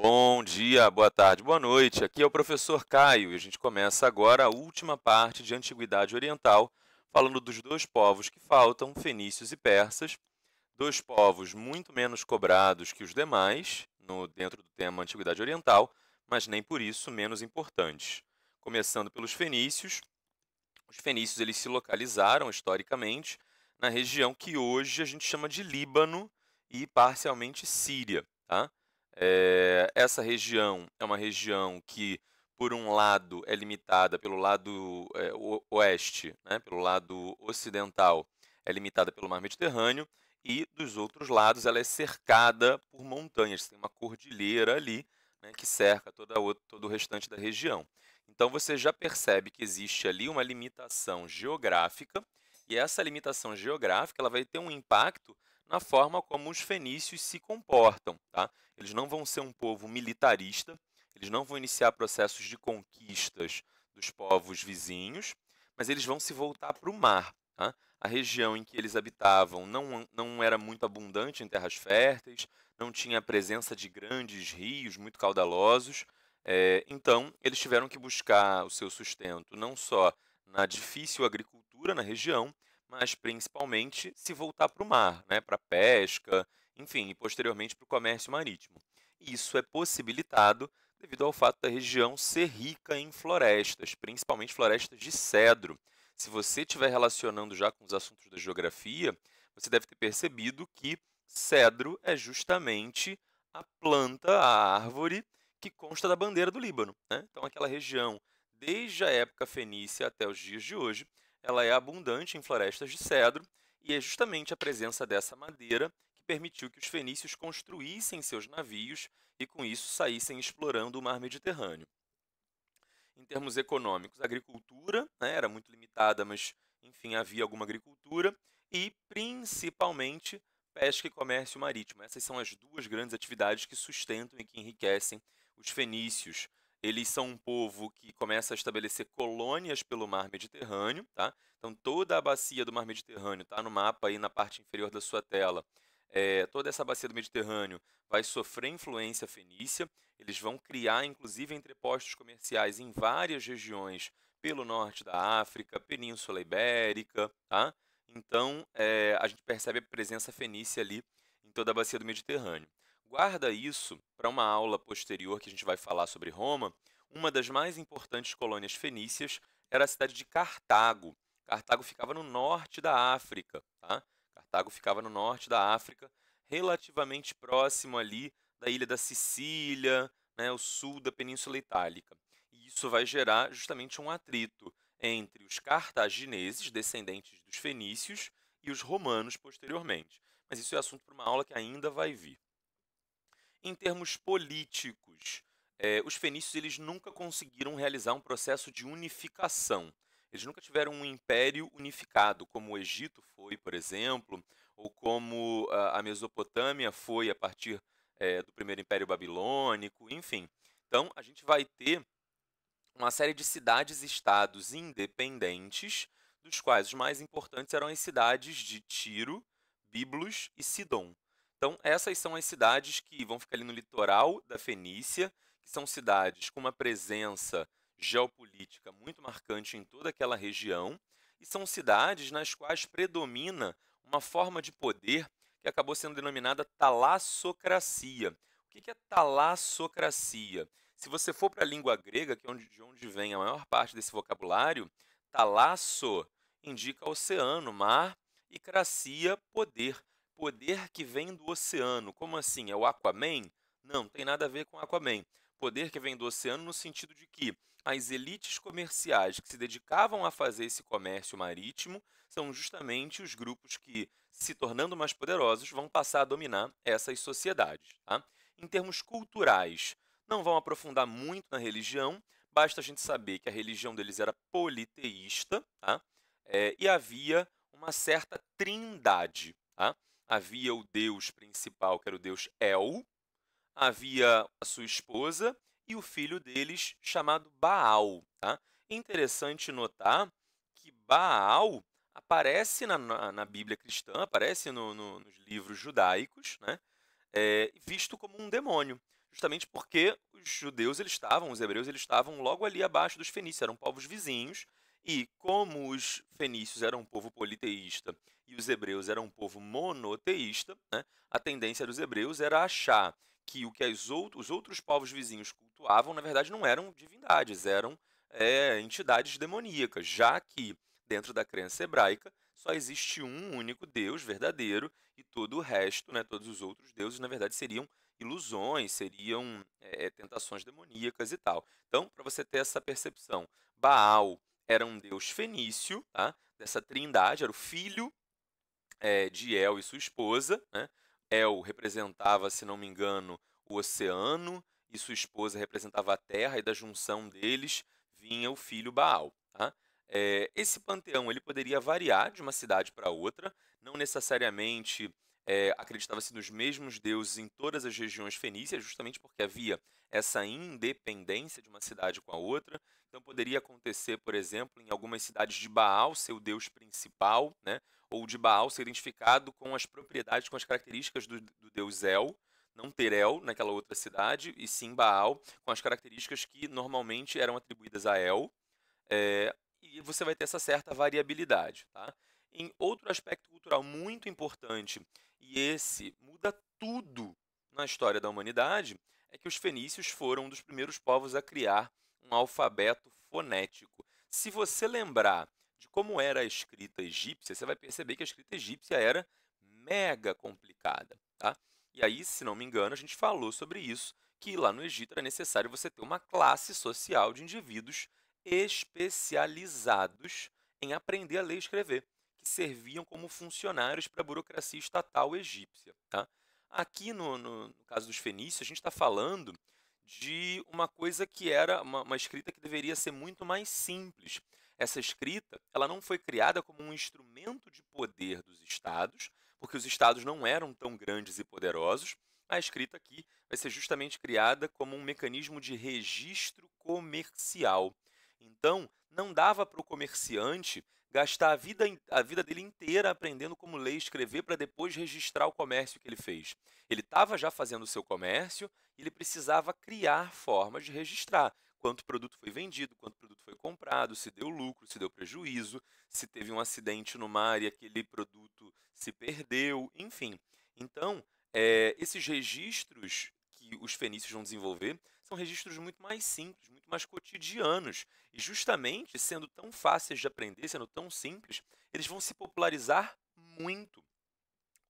Bom dia, boa tarde, boa noite. Aqui é o professor Caio e a gente começa agora a última parte de Antiguidade Oriental, falando dos dois povos que faltam, fenícios e persas, dois povos muito menos cobrados que os demais, dentro do tema Antiguidade Oriental, mas nem por isso menos importantes. Começando pelos fenícios, os fenícios eles se localizaram historicamente na região que hoje a gente chama de Líbano e parcialmente Síria, tá? Essa região é uma região que, por um lado, é limitada pelo lado oeste, né, pelo lado ocidental, é limitada pelo Mar Mediterrâneo, e dos outros lados ela é cercada por montanhas. Tem uma cordilheira ali, né, que cerca todo o restante da região. Então você já percebe que existe ali uma limitação geográfica, e essa limitação geográfica ela vai ter um impacto na forma como os fenícios se comportam, tá? Eles não vão ser um povo militarista, eles não vão iniciar processos de conquistas dos povos vizinhos, mas eles vão se voltar para o mar, tá? A região em que eles habitavam não era muito abundante em terras férteis, não tinha a presença de grandes rios muito caudalosos, então eles tiveram que buscar o seu sustento não só na difícil agricultura na região, mas principalmente se voltar para o mar, né, para a pesca, enfim, e posteriormente para o comércio marítimo. E isso é possibilitado devido ao fato da região ser rica em florestas, principalmente florestas de cedro. Se você estiver relacionando já com os assuntos da geografia, você deve ter percebido que cedro é justamente a planta, a árvore que consta da bandeira do Líbano, né? Então, aquela região, desde a época fenícia até os dias de hoje, ela é abundante em florestas de cedro, e é justamente a presença dessa madeira que permitiu que os fenícios construíssem seus navios e, com isso, saíssem explorando o mar Mediterrâneo. Em termos econômicos, a agricultura, né, era muito limitada, mas, enfim, havia alguma agricultura, e, principalmente, pesca e comércio marítimo. Essas são as duas grandes atividades que sustentam e que enriquecem os fenícios. Eles são um povo que começa a estabelecer colônias pelo mar Mediterrâneo, tá? Então, toda a bacia do mar Mediterrâneo está no mapa aí na parte inferior da sua tela. Toda essa bacia do Mediterrâneo vai sofrer influência fenícia. Eles vão criar, inclusive, entrepostos comerciais em várias regiões pelo norte da África, Península Ibérica, tá? Então, a gente percebe a presença fenícia ali em toda a bacia do Mediterrâneo. Guarda isso para uma aula posterior que a gente vai falar sobre Roma. Uma das mais importantes colônias fenícias era a cidade de Cartago. Cartago ficava no norte da África, tá? Cartago ficava no norte da África, relativamente próximo ali da ilha da Sicília, né, o sul da Península Itálica. E isso vai gerar justamente um atrito entre os cartagineses, descendentes dos fenícios, e os romanos posteriormente. Mas isso é assunto para uma aula que ainda vai vir. Em termos políticos, os fenícios eles nunca conseguiram realizar um processo de unificação. Eles nunca tiveram um império unificado, como o Egito foi, por exemplo, ou como a Mesopotâmia foi a partir do primeiro Império Babilônico, enfim. Então, a gente vai ter uma série de cidades-estados independentes, dos quais os mais importantes eram as cidades de Tiro, Biblos e Sidom. Então, essas são as cidades que vão ficar ali no litoral da Fenícia, que são cidades com uma presença geopolítica muito marcante em toda aquela região, e são cidades nas quais predomina uma forma de poder que acabou sendo denominada talassocracia. O que é talassocracia? Se você for para a língua grega, que é de onde vem a maior parte desse vocabulário, talasso indica oceano, mar, e cracia, poder. Poder que vem do oceano. Como assim? É o Aquaman? Não, tem nada a ver com Aquaman. Poder que vem do oceano no sentido de que as elites comerciais que se dedicavam a fazer esse comércio marítimo são justamente os grupos que, se tornando mais poderosos, vão passar a dominar essas sociedades. Tá? Em termos culturais, não vão aprofundar muito na religião, basta a gente saber que a religião deles era politeísta, tá? E havia uma certa trindade. Tá? Havia o deus principal, que era o deus El, havia a sua esposa e o filho deles, chamado Baal. Tá? Interessante notar que Baal aparece na Bíblia cristã, aparece nos livros judaicos, né? Visto como um demônio. justamente porque os hebreus, eles estavam logo ali abaixo dos fenícios, eram povos vizinhos, e como os fenícios eram um povo politeísta e os hebreus eram um povo monoteísta, né, a tendência dos hebreus era achar que o que os outros povos vizinhos cultuavam, na verdade, não eram divindades, eram entidades demoníacas, já que dentro da crença hebraica só existe um único Deus verdadeiro e todo o resto, né, todos os outros deuses, na verdade, seriam ilusões, seriam tentações demoníacas e tal. Então, para você ter essa percepção, Baal era um deus fenício, tá? Dessa trindade, era o filho de El e sua esposa, né? El representava, se não me engano, o oceano e sua esposa representava a terra, e da junção deles vinha o filho Baal. Tá? Esse panteão ele poderia variar de uma cidade para outra, não necessariamente acreditava-se nos mesmos deuses em todas as regiões fenícias, justamente porque havia essa independência de uma cidade com a outra. Então poderia acontecer, por exemplo, em algumas cidades de Baal ser o deus principal, né? Ou de Baal ser identificado com as propriedades, com as características do deus El, não ter El naquela outra cidade, e sim Baal, com as características que normalmente eram atribuídas a El, e você vai ter essa certa variabilidade. Tá? Em outro aspecto cultural muito importante, e esse muda tudo na história da humanidade, é que os fenícios foram um dos primeiros povos a criar um alfabeto fonético. Se você lembrar de como era a escrita egípcia, você vai perceber que a escrita egípcia era mega complicada. Tá? E aí, se não me engano, a gente falou sobre isso, que lá no Egito era necessário você ter uma classe social de indivíduos especializados em aprender a ler e escrever, que serviam como funcionários para a burocracia estatal egípcia. Tá? Aqui, no caso dos fenícios, a gente está falando de uma coisa que era uma escrita que deveria ser muito mais simples. Essa escrita ela não foi criada como um instrumento de poder dos estados, porque os estados não eram tão grandes e poderosos. A escrita aqui vai ser justamente criada como um mecanismo de registro comercial. Então, não dava para o comerciante gastar a vida dele inteira aprendendo como ler e escrever para depois registrar o comércio que ele fez. Ele estava já fazendo o seu comércio e ele precisava criar formas de registrar quanto produto foi vendido, quanto produto foi comprado, se deu lucro, se deu prejuízo, se teve um acidente no mar e aquele produto se perdeu, enfim. Então, esses registros que os fenícios vão desenvolver são registros muito mais simples, muito mais cotidianos. E justamente sendo tão fáceis de aprender, sendo tão simples, eles vão se popularizar muito.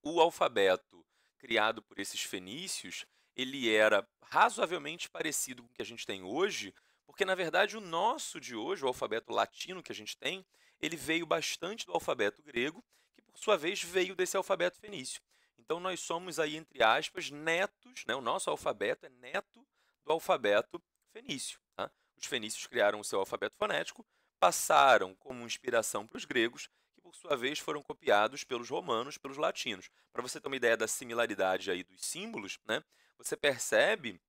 O alfabeto criado por esses fenícios, ele era razoavelmente parecido com o que a gente tem hoje, porque na verdade o nosso de hoje, o alfabeto latino que a gente tem, ele veio bastante do alfabeto grego, que por sua vez veio desse alfabeto fenício. Então nós somos aí, entre aspas, netos, né? O nosso alfabeto é neto do alfabeto fenício. Tá? Os fenícios criaram o seu alfabeto fonético, passaram como inspiração para os gregos, que por sua vez foram copiados pelos romanos, pelos latinos. Para você ter uma ideia da similaridade aí dos símbolos, né? Você percebe,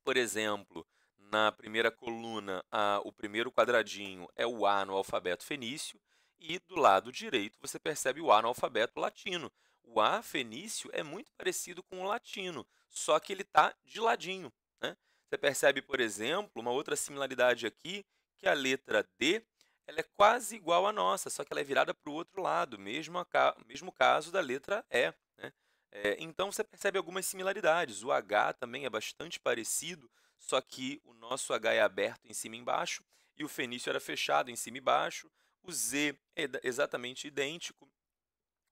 por exemplo, na primeira coluna, o primeiro quadradinho é o A no alfabeto fenício, e do lado direito você percebe o A no alfabeto latino. O A fenício é muito parecido com o latino, só que ele está de ladinho. Né? Você percebe, por exemplo, uma outra similaridade aqui, que a letra D ela é quase igual à nossa, só que ela é virada para o outro lado, mesmo caso da letra E. Né? Então você percebe algumas similaridades. O H também é bastante parecido, só que o nosso H é aberto em cima e embaixo e o fenício era fechado em cima e embaixo. O Z é exatamente idêntico,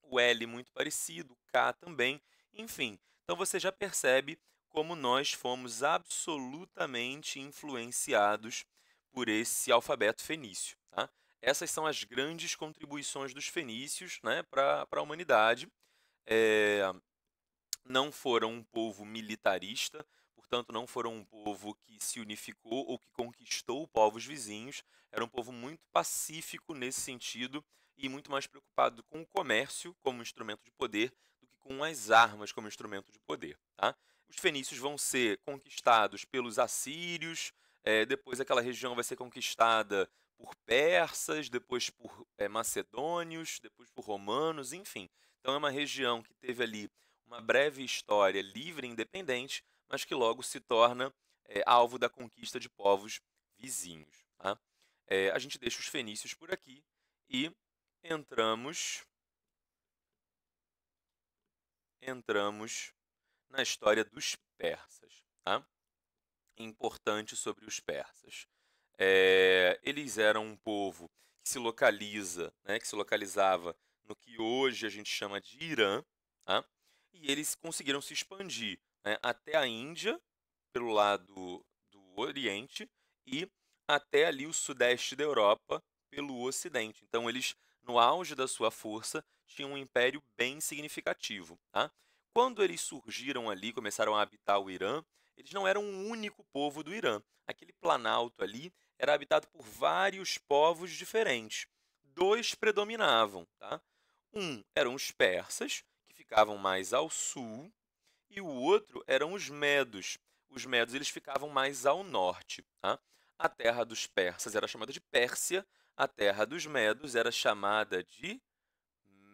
o L muito parecido, o K também, enfim. Então você já percebe como nós fomos absolutamente influenciados por esse alfabeto fenício. Tá? Essas são as grandes contribuições dos fenícios, né, para a humanidade. É, não foram um povo militarista, portanto, não foram um povo que se unificou ou que conquistou povos vizinhos. Era um povo muito pacífico nesse sentido e muito mais preocupado com o comércio como instrumento de poder do que com as armas como instrumento de poder. Tá? Os fenícios vão ser conquistados pelos assírios, depois aquela região vai ser conquistada por persas, depois por macedônios, depois por romanos, enfim. Então é uma região que teve ali uma breve história livre e independente, mas que logo se torna alvo da conquista de povos vizinhos. Tá? A gente deixa os fenícios por aqui e entramos na história dos persas. Tá? Importante sobre os persas. Eles eram um povo que se localiza, né, que se localizava no que hoje a gente chama de Irã, tá? E eles conseguiram se expandir, né, até a Índia, pelo lado do Oriente, e até ali o sudeste da Europa, pelo Ocidente. Então, eles, no auge da sua força, tinham um império bem significativo. Tá? Quando eles surgiram ali, começaram a habitar o Irã, eles não eram um único povo do Irã. Aquele planalto ali era habitado por vários povos diferentes. Dois predominavam. Tá? Um eram os persas, que ficavam mais ao sul, e o outro eram os medos. Os medos eles ficavam mais ao norte. Tá? A terra dos persas era chamada de Pérsia, a terra dos medos era chamada de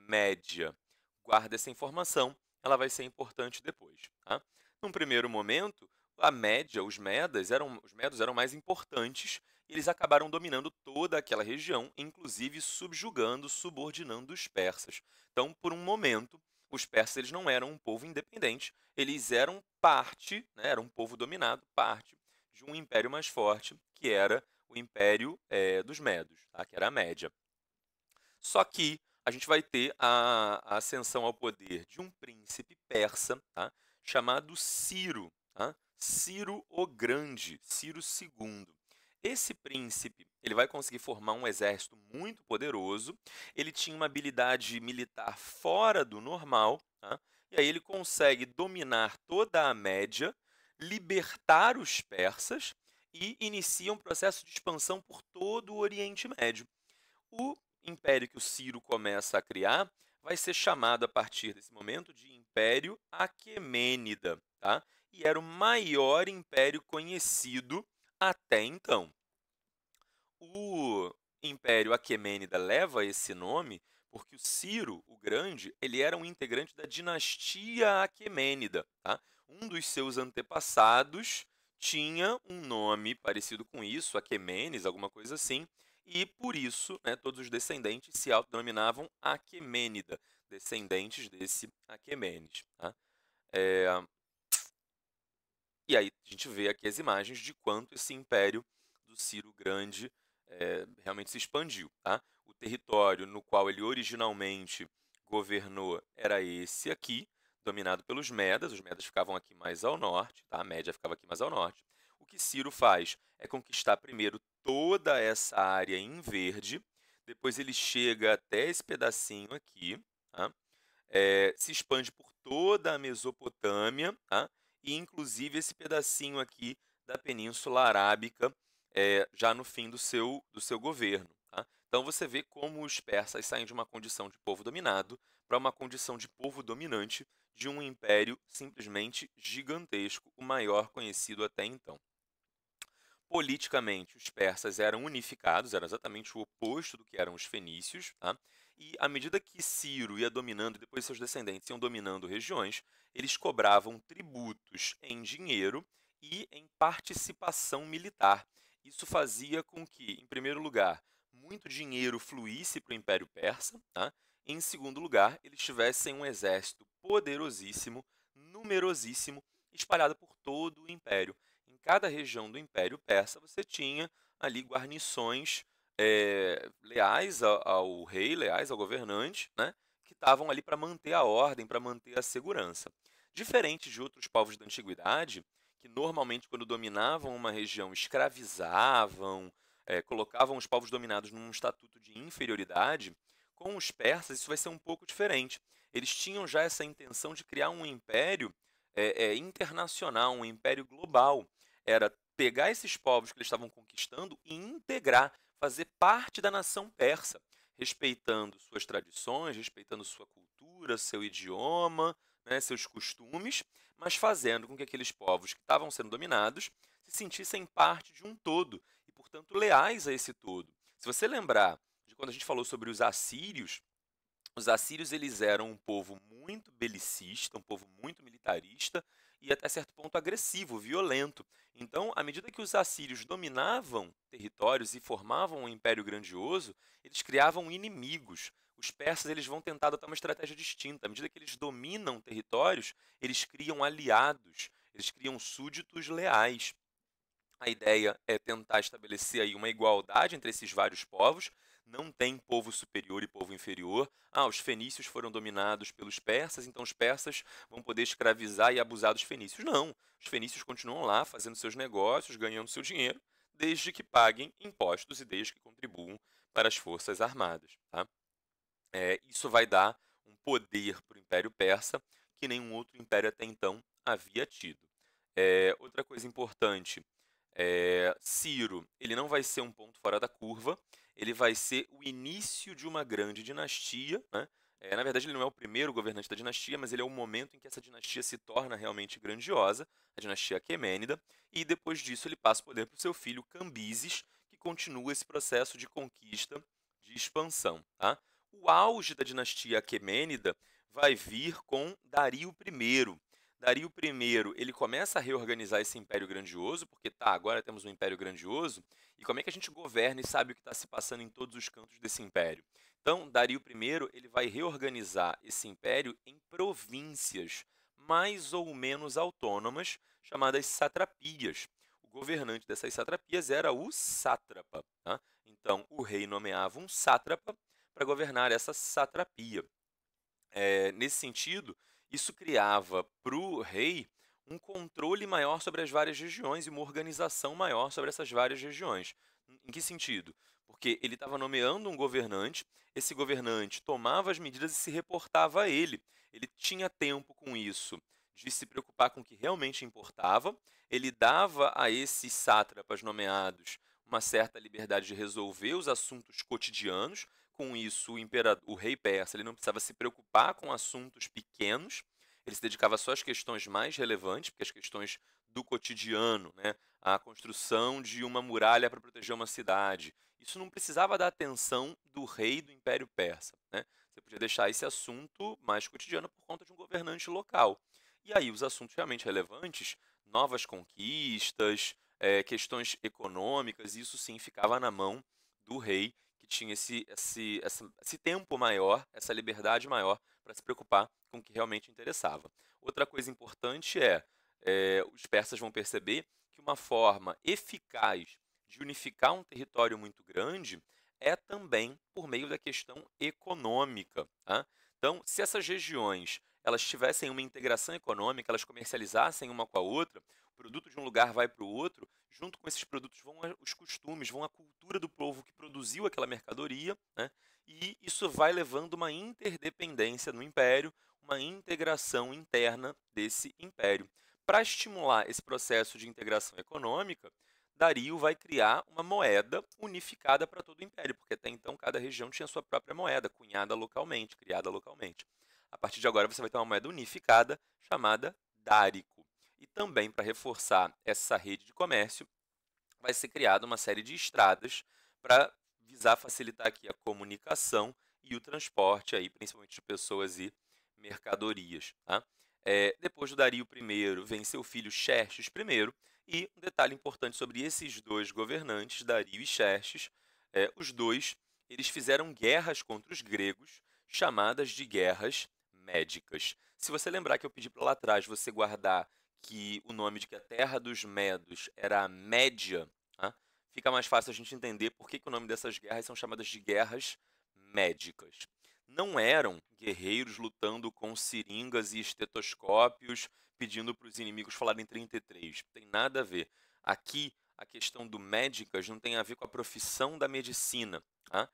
Média. Guarda essa informação, ela vai ser importante depois. Tá? Num primeiro momento, a Média, os medos eram mais importantes e eles acabaram dominando toda aquela região, inclusive subjugando, subordinando os persas. Então, por um momento, os persas eles não eram um povo independente, eles eram parte, né, era um povo dominado, parte de um império mais forte, que era o Império dos Medos, tá? Que era a Média. Só que a gente vai ter a ascensão ao poder de um príncipe persa, tá? Chamado Ciro, tá? Ciro o Grande, Ciro II. Esse príncipe, ele vai conseguir formar um exército muito poderoso, ele tinha uma habilidade militar fora do normal, tá? E aí ele consegue dominar toda a Média, libertar os persas e inicia um processo de expansão por todo o Oriente Médio. O império que o Ciro começa a criar vai ser chamado a partir desse momento de Império Aquemênida, tá? E era o maior império conhecido até então. O Império Aquemênida leva esse nome porque o Ciro, o Grande, ele era um integrante da dinastia Aquemênida, tá? Um dos seus antepassados tinha um nome parecido com isso, Aquemenes, alguma coisa assim, e por isso, né, todos os descendentes se autodenominavam Aquemênida, descendentes desse Aquemenes. Tá? É, E aí a gente vê aqui as imagens de quanto esse império do Ciro Grande realmente se expandiu. Tá? O território no qual ele originalmente governou era esse aqui, dominado pelos Medas. Os Medas ficavam aqui mais ao norte, tá? A Média ficava aqui mais ao norte. O que Ciro faz é conquistar primeiro toda essa área em verde, depois ele chega até esse pedacinho aqui, tá? Se expande por toda a Mesopotâmia, tá? E inclusive esse pedacinho aqui da Península Arábica, já no fim do seu governo. Tá? Então você vê como os persas saem de uma condição de povo dominado para uma condição de povo dominante de um império simplesmente gigantesco, o maior conhecido até então. Politicamente, os persas eram unificados, era exatamente o oposto do que eram os fenícios, tá? E à medida que Ciro ia dominando, e depois seus descendentes iam dominando regiões, eles cobravam tributos em dinheiro e em participação militar. Isso fazia com que, em primeiro lugar, muito dinheiro fluísse para o Império Persa, tá? Em segundo lugar, eles tivessem um exército poderosíssimo, numerosíssimo, espalhado por todo o Império. Em cada região do Império Persa, você tinha ali guarnições leais ao rei, leais ao governante, né, que estavam ali para manter a ordem, para manter a segurança. Diferente de outros povos da antiguidade, que normalmente, quando dominavam uma região, escravizavam, colocavam os povos dominados num estatuto de inferioridade, com os persas isso vai ser um pouco diferente. Eles tinham já essa intenção de criar um império internacional, um império global. Era pegar esses povos que eles estavam conquistando e integrar, fazer parte da nação persa, respeitando suas tradições, respeitando sua cultura, seu idioma, né, seus costumes, mas fazendo com que aqueles povos que estavam sendo dominados se sentissem parte de um todo e, portanto, leais a esse todo. Se você lembrar de quando a gente falou sobre os assírios eles eram um povo muito belicista, um povo muito militarista, e até certo ponto agressivo, violento. Então, à medida que os assírios dominavam territórios e formavam um império grandioso, eles criavam inimigos. Os persas eles vão tentar adotar uma estratégia distinta. À medida que eles dominam territórios, eles criam aliados, eles criam súditos leais. A ideia é tentar estabelecer aí uma igualdade entre esses vários povos. Não tem povo superior e povo inferior. Os fenícios foram dominados pelos persas, então os persas vão poder escravizar e abusar dos fenícios. Não, os fenícios continuam lá fazendo seus negócios, ganhando seu dinheiro, desde que paguem impostos e desde que contribuam para as forças armadas. Tá? Isso vai dar um poder para o Império Persa que nenhum outro império até então havia tido. Outra coisa importante, Ciro, ele não vai ser um ponto fora da curva, ele vai ser o início de uma grande dinastia, né? Na verdade, ele não é o primeiro governante da dinastia, mas ele é o momento em que essa dinastia se torna realmente grandiosa, a dinastia Aquemênida, e depois disso ele passa o poder para o seu filho Cambises, que continua esse processo de conquista, de expansão. Tá? O auge da dinastia Aquemênida vai vir com Dario I. Dario I, ele começa a reorganizar esse império grandioso, porque agora temos um império grandioso, e como é que a gente governa e sabe o que está se passando em todos os cantos desse império? Então, Dario I, ele vai reorganizar esse império em províncias mais ou menos autônomas, chamadas satrapias. O governante dessas satrapias era o sátrapa. Tá? Então, o rei nomeava um sátrapa para governar essa satrapia. Nesse sentido, isso criava para o rei um controle maior sobre as várias regiões e uma organização maior sobre essas várias regiões. Em que sentido? Porque ele estava nomeando um governante, esse governante tomava as medidas e se reportava a ele. Ele tinha tempo com isso de se preocupar com o que realmente importava, ele dava a esses sátrapas nomeados uma certa liberdade de resolver os assuntos cotidianos. Com isso, o rei persa ele não precisava se preocupar com assuntos pequenos, ele se dedicava só às questões mais relevantes, porque as questões do cotidiano, né, a construção de uma muralha para proteger uma cidade, isso não precisava da atenção do rei do Império Persa. Né? Você podia deixar esse assunto mais cotidiano por conta de um governante local. E aí, os assuntos realmente relevantes, novas conquistas, questões econômicas, isso sim ficava na mão do rei, que tinha esse tempo maior, essa liberdade maior para se preocupar com o que realmente interessava. Outra coisa importante os persas vão perceber que uma forma eficaz de unificar um território muito grande é também por meio da questão econômica. Tá? Então, se essas regiões elas tivessem uma integração econômica, elas comercializassem uma com a outra, o produto de um lugar vai para o outro, junto com esses produtos vão os costumes, vão a cultura do povo que produziu aquela mercadoria, né? E isso vai levando uma interdependência no império, uma integração interna desse império. Para estimular esse processo de integração econômica, Dario vai criar uma moeda unificada para todo o império, porque até então cada região tinha sua própria moeda, cunhada localmente, criada localmente. A partir de agora você vai ter uma moeda unificada chamada dárico. E também para reforçar essa rede de comércio, vai ser criada uma série de estradas para visar facilitar aqui a comunicação e o transporte, aí, principalmente de pessoas e mercadorias. Tá? Depois do Dario I, vem seu filho Xerxes I, e um detalhe importante sobre esses dois governantes, Dario e Xerxes, os dois eles fizeram guerras contra os gregos, chamadas de guerras médicas. Se você lembrar que eu pedi para lá atrás você guardar que o nome de que a terra dos Medos era a Média, tá? Fica mais fácil a gente entender por que o nome dessas guerras são chamadas de guerras médicas. Não eram guerreiros lutando com seringas e estetoscópios, pedindo para os inimigos falarem 33. Não tem nada a ver. Aqui, a questão do médicas não tem a ver com a profissão da medicina. Tá?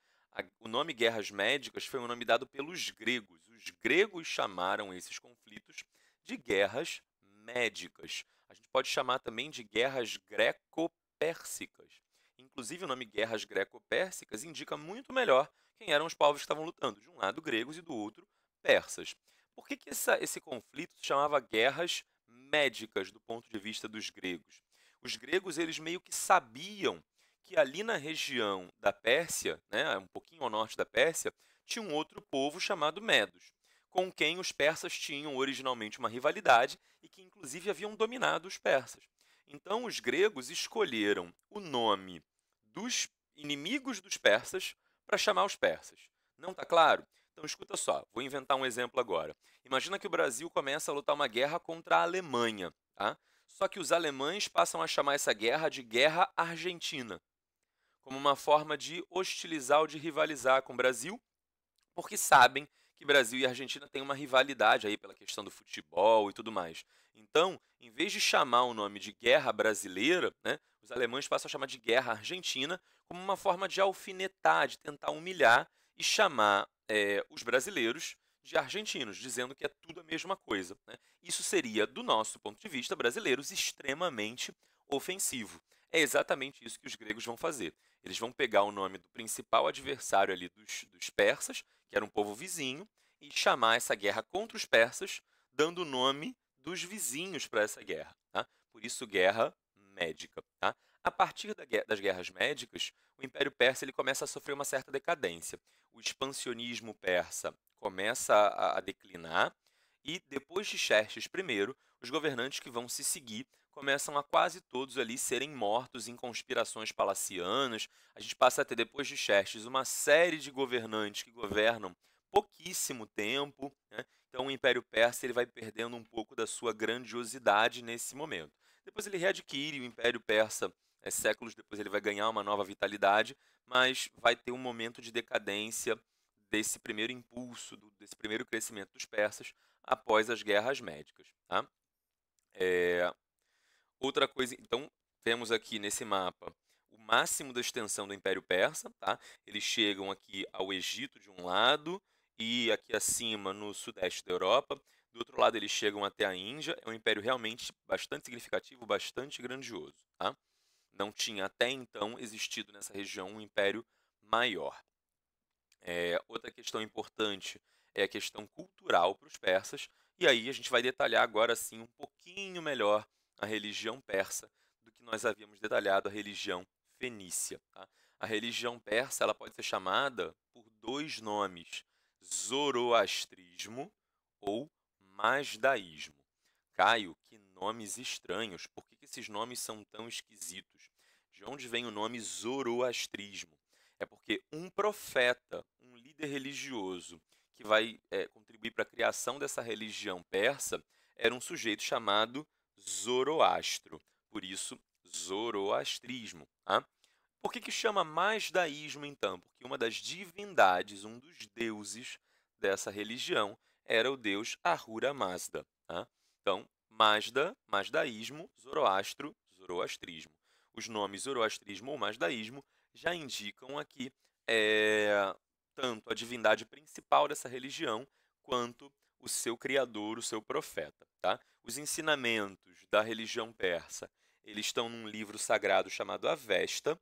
O nome guerras médicas foi um nome dado pelos gregos. Os gregos chamaram esses conflitos de guerras médicas. A gente pode chamar também de guerras greco-pérsicas. Inclusive, o nome guerras greco-pérsicas indica muito melhor quem eram os povos que estavam lutando. De um lado, gregos e do outro, persas. Por que esse conflito se chamava guerras médicas do ponto de vista dos gregos? Os gregos eles meio que sabiam que ali na região da Pérsia, né, um pouquinho ao norte da Pérsia, tinha um outro povo chamado Medos. com quem os persas tinham originalmente uma rivalidade e que inclusive haviam dominado os persas. Então os gregos escolheram o nome dos inimigos dos persas para chamar os persas. Não está claro? Então escuta só, vou inventar um exemplo agora. Imagina que o Brasil começa a lutar uma guerra contra a Alemanha, tá? Só que os alemães passam a chamar essa guerra de Guerra Argentina, como uma forma de hostilizar ou de rivalizar com o Brasil, porque sabem que Brasil e Argentina têm uma rivalidade aí pela questão do futebol e tudo mais. Então, em vez de chamar o nome de Guerra Brasileira, né, os alemães passam a chamar de Guerra Argentina como uma forma de alfinetar, de tentar humilhar e chamar os brasileiros de argentinos, dizendo que é tudo a mesma coisa, né? Isso seria, do nosso ponto de vista, brasileiros, extremamente ofensivo. É exatamente isso que os gregos vão fazer. Eles vão pegar o nome do principal adversário ali dos persas, que era um povo vizinho, e chamar essa guerra contra os persas, dando o nome dos vizinhos para essa guerra. Tá? Por isso, guerra médica. Tá? A partir das guerras médicas, o Império Persa ele começa a sofrer uma certa decadência. O expansionismo persa começa a declinar, e depois de Xerxes I, os governantes que vão se seguir começam a quase todos ali serem mortos em conspirações palacianas. A gente passa a ter, depois de Xerxes, uma série de governantes que governam pouquíssimo tempo, né? Então o Império Persa ele vai perdendo um pouco da sua grandiosidade nesse momento. Depois ele readquire o Império Persa, séculos depois ele vai ganhar uma nova vitalidade, mas vai ter um momento de decadência desse primeiro impulso, desse primeiro crescimento dos persas após as guerras médicas. Tá? Outra coisa, então, vemos aqui nesse mapa o máximo da extensão do Império Persa, tá? Eles chegam aqui ao Egito de um lado e aqui acima no sudeste da Europa. Do outro lado eles chegam até a Índia. É um império realmente bastante significativo, bastante grandioso, tá? Não tinha até então existido nessa região um império maior. Outra questão importante é a questão cultural para os persas, e aí a gente vai detalhar agora sim um pouquinho melhor a religião persa do que nós havíamos detalhado a religião fenícia. Tá? A religião persa ela pode ser chamada por dois nomes, zoroastrismo ou masdaísmo. Caio, que nomes estranhos, por que esses nomes são tão esquisitos? De onde vem o nome zoroastrismo? É porque um profeta, um líder religioso que vai contribuir para a criação dessa religião persa era um sujeito chamado Zoroastro. Por isso, zoroastrismo. Tá? Por que chama masdaísmo, então? Porque uma das divindades, um dos deuses dessa religião era o deus Ahura Mazda. Tá? Então, Mazda, masdaísmo, Zoroastro, zoroastrismo. Os nomes zoroastrismo ou masdaísmo já indicam aqui tanto a divindade principal dessa religião quanto o seu criador, o seu profeta. Tá? Os ensinamentos da religião persa eles estão num livro sagrado chamado Avesta.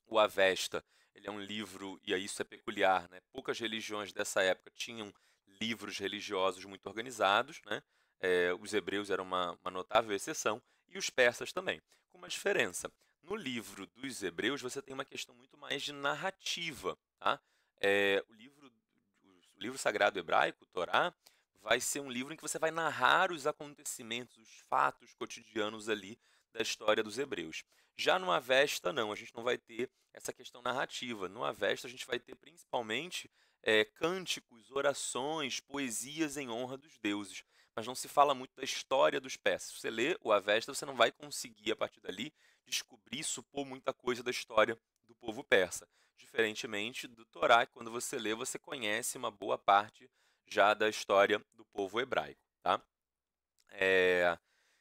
O Avesta ele é um livro, e isso é peculiar, né? Poucas religiões dessa época tinham livros religiosos muito organizados, né? Os hebreus eram uma notável exceção, e os persas também. Com uma diferença. No livro dos hebreus, você tem uma questão muito mais de narrativa. Tá? O livro sagrado hebraico, o Torá, vai ser um livro em que você vai narrar os acontecimentos, os fatos cotidianos ali da história dos hebreus. Já no Avesta, não, a gente não vai ter essa questão narrativa. No Avesta, a gente vai ter principalmente cânticos, orações, poesias em honra dos deuses. Mas não se fala muito da história dos persas. Se você lê o Avesta, você não vai conseguir, a partir dali, descobrir, supor muita coisa da história do povo persa. Diferentemente do Torá, que quando você lê, você conhece uma boa parte já da história do povo hebraico. Tá?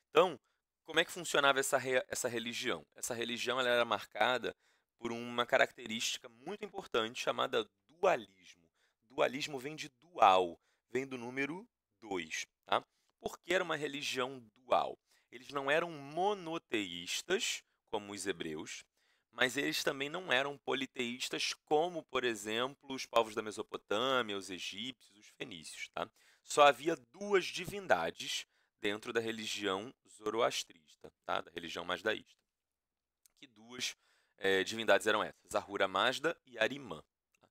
Então, como é que funcionava essa religião? Essa religião ela era marcada por uma característica muito importante chamada dualismo. Dualismo vem de dual, vem do número 2. Tá? Por que era uma religião dual? Eles não eram monoteístas, como os hebreus, mas eles também não eram politeístas, como, por exemplo, os povos da Mesopotâmia, os egípcios, os fenícios. Tá? Só havia duas divindades dentro da religião zoroastrista, tá? Da religião masdaísta. Que duas divindades eram essas? Ahura Mazda e Arimã. Tá?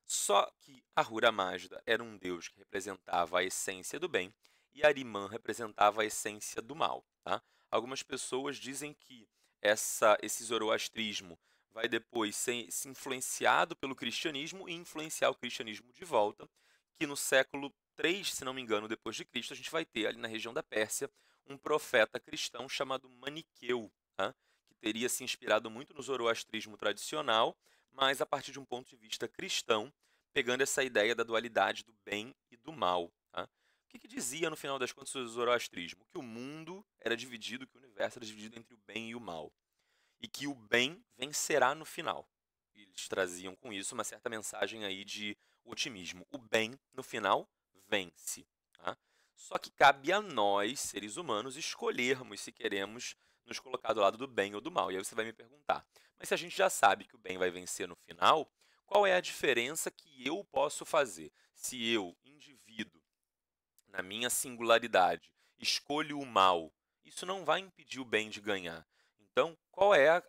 Só que Ahura Mazda era um deus que representava a essência do bem e Ahriman representava a essência do mal, tá? Algumas pessoas dizem que esse zoroastrismo vai depois se influenciado pelo cristianismo e influenciar o cristianismo de volta, que no século 3, se não me engano, depois de Cristo, a gente vai ter ali na região da Pérsia um profeta cristão chamado Maniqueu, tá? Que teria se inspirado muito no zoroastrismo tradicional, mas a partir de um ponto de vista cristão, pegando essa ideia da dualidade do bem e do mal. Tá? O que dizia, no final das contas, o zoroastrismo? Que o mundo era dividido, que o universo era dividido entre o bem e o mal. E que o bem vencerá no final. E eles traziam com isso uma certa mensagem aí de otimismo. O bem, no final, vence. Tá? Só que cabe a nós, seres humanos, escolhermos se queremos nos colocar do lado do bem ou do mal. E aí você vai me perguntar, mas se a gente já sabe que o bem vai vencer no final, qual é a diferença que eu posso fazer? Se eu, indivíduo, na minha singularidade, escolho o mal, isso não vai impedir o bem de ganhar. Então, qual é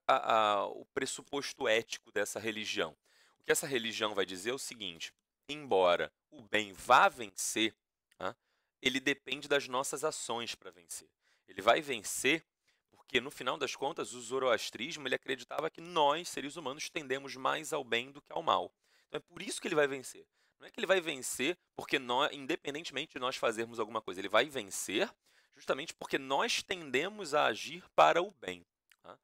o pressuposto ético dessa religião? O que essa religião vai dizer é o seguinte: embora o bem vá vencer, tá? Ele depende das nossas ações para vencer. Ele vai vencer porque, no final das contas, o zoroastrismo ele acreditava que nós, seres humanos, tendemos mais ao bem do que ao mal. Então, é por isso que ele vai vencer. Não é que ele vai vencer porque nós, independentemente de nós fazermos alguma coisa, ele vai vencer justamente porque nós tendemos a agir para o bem. Tá?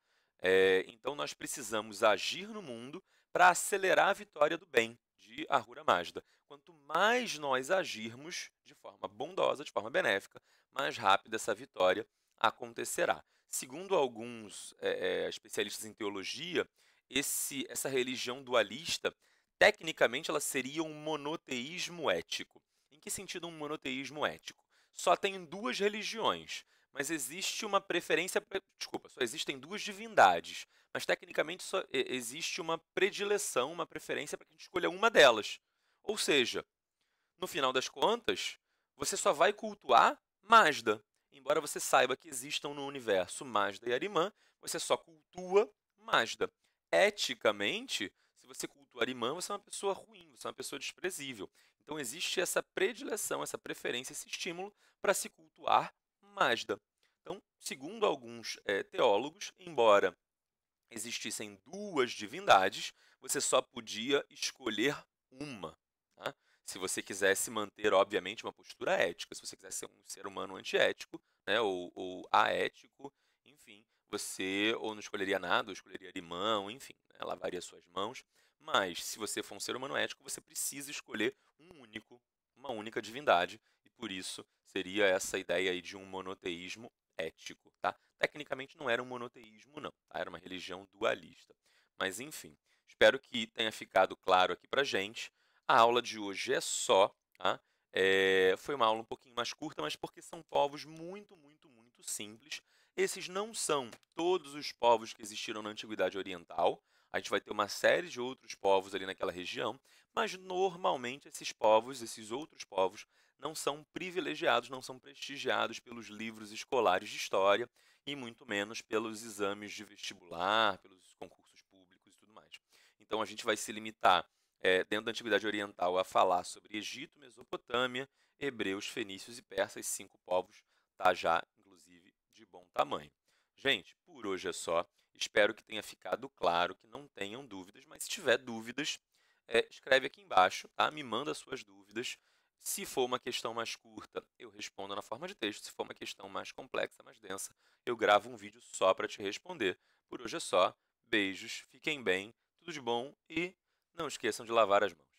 Então nós precisamos agir no mundo para acelerar a vitória do bem de Ahura Mazda. Quanto mais nós agirmos de forma bondosa, de forma benéfica, mais rápido essa vitória acontecerá. Segundo alguns especialistas em teologia, essa religião dualista tecnicamente, ela seria um monoteísmo ético. Em que sentido um monoteísmo ético? Só tem duas religiões, mas existe uma preferência. Desculpa, só existem duas divindades, mas tecnicamente só existe uma predileção, uma preferência para que a gente escolha uma delas. Ou seja, no final das contas, você só vai cultuar Mazda. Embora você saiba que existam no universo Mazda e Ahriman, você só cultua Mazda. Eticamente, se você cultua Ahriman, você é uma pessoa ruim, você é uma pessoa desprezível. Então existe essa predileção, essa preferência, esse estímulo para se cultuar Mazda. Então, segundo alguns teólogos, embora existissem duas divindades, você só podia escolher uma. Tá? Se você quisesse manter, obviamente, uma postura ética, se você quisesse ser um ser humano antiético, né, ou aético, enfim, você ou não escolheria nada, ou escolheria limão, enfim, né, lavaria suas mãos. Mas, se você for um ser humano ético, você precisa escolher uma única divindade, e por isso seria essa ideia aí de um monoteísmo ético, tá? Tecnicamente não era um monoteísmo, não, tá? Era uma religião dualista. Mas, enfim, espero que tenha ficado claro aqui pra gente. A aula de hoje é só, tá? Foi uma aula um pouquinho mais curta, mas porque são povos muito, muito, muito simples. Esses não são todos os povos que existiram na Antiguidade Oriental. A gente vai ter uma série de outros povos ali naquela região, mas normalmente esses outros povos, não são privilegiados, não são prestigiados pelos livros escolares de história e muito menos pelos exames de vestibular, pelos concursos públicos e tudo mais. Então a gente vai se limitar, dentro da Antiguidade Oriental, a falar sobre Egito, Mesopotâmia, hebreus, fenícios e persas, 5 povos, tá já, inclusive, de bom tamanho. Gente, por hoje é só. Espero que tenha ficado claro, que não tenham dúvidas, mas se tiver dúvidas, escreve aqui embaixo, tá? Me manda suas dúvidas. Se for uma questão mais curta, eu respondo na forma de texto. Se for uma questão mais complexa, mais densa, eu gravo um vídeo só para te responder. Por hoje é só. Beijos, fiquem bem, tudo de bom e não esqueçam de lavar as mãos.